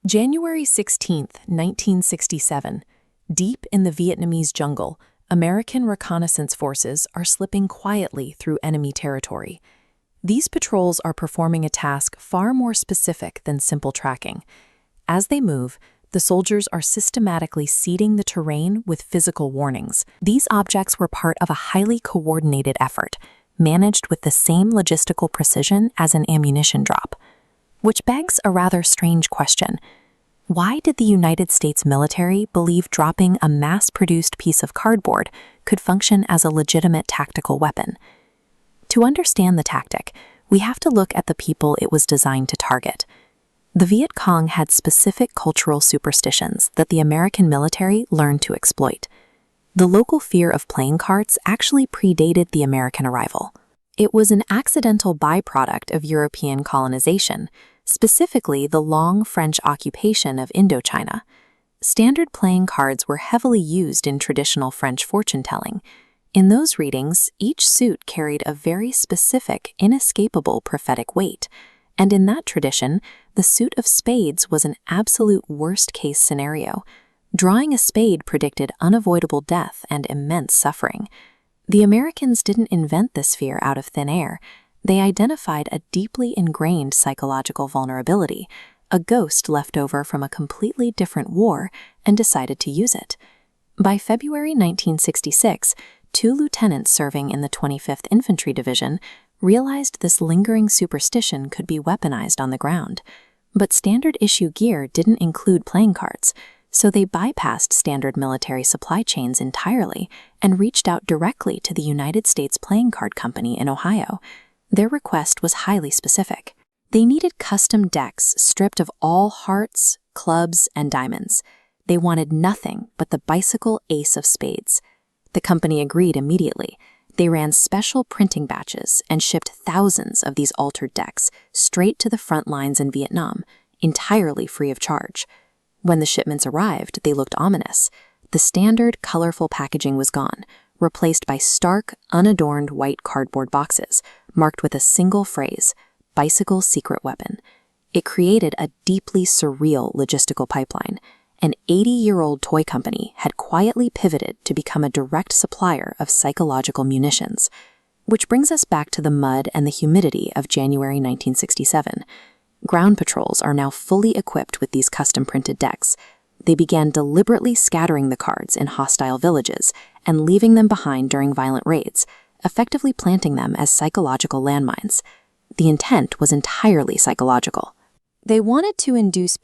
January 16, 1967, deep in the Vietnamese jungle, American reconnaissance forces are slipping quietly through enemy territory. These patrols are performing a task far more specific than simple tracking. As they move, the soldiers are systematically seeding the terrain with physical warnings. These objects were part of a highly coordinated effort, managed with the same logistical precision as an ammunition drop. Which begs a rather strange question. Why did the United States military believe dropping a mass-produced piece of cardboard could function as a legitimate tactical weapon? To understand the tactic, we have to look at the people it was designed to target. The Viet Cong had specific cultural superstitions that the American military learned to exploit. The local fear of playing cards actually predated the American arrival. It was an accidental byproduct of European colonization, specifically the long French occupation of Indochina. Standard playing cards were heavily used in traditional French fortune-telling. In those readings, each suit carried a very specific, inescapable prophetic weight, and in that tradition, the suit of spades was an absolute worst-case scenario. Drawing a spade predicted unavoidable death and immense suffering. The Americans didn't invent this fear out of thin air. They identified a deeply ingrained psychological vulnerability, a ghost left over from a completely different war, and decided to use it. By February 1966, 2 lieutenants serving in the 25th Infantry Division realized this lingering superstition could be weaponized on the ground. But standard issue gear didn't include playing cards, so they bypassed standard military supply chains entirely and reached out directly to the United States Playing Card Company in Ohio. Their request was highly specific. They needed custom decks stripped of all hearts, clubs, and diamonds. They wanted nothing but the bicycle ace of spades. The company agreed immediately. They ran special printing batches and shipped thousands of these altered decks straight to the front lines in Vietnam, entirely free of charge. When the shipments arrived, they looked ominous. The standard, colorful packaging was gone, replaced by stark, unadorned white cardboard boxes, marked with a single phrase, "Bicycle Secret Weapon." It created a deeply surreal logistical pipeline. An 80-year-old toy company had quietly pivoted to become a direct supplier of psychological munitions. Which brings us back to the mud and the humidity of January 1967. Ground patrols are now fully equipped with these custom-printed decks. They began deliberately scattering the cards in hostile villages and leaving them behind during violent raids, effectively planting them as psychological landmines. The intent was entirely psychological. They wanted to induce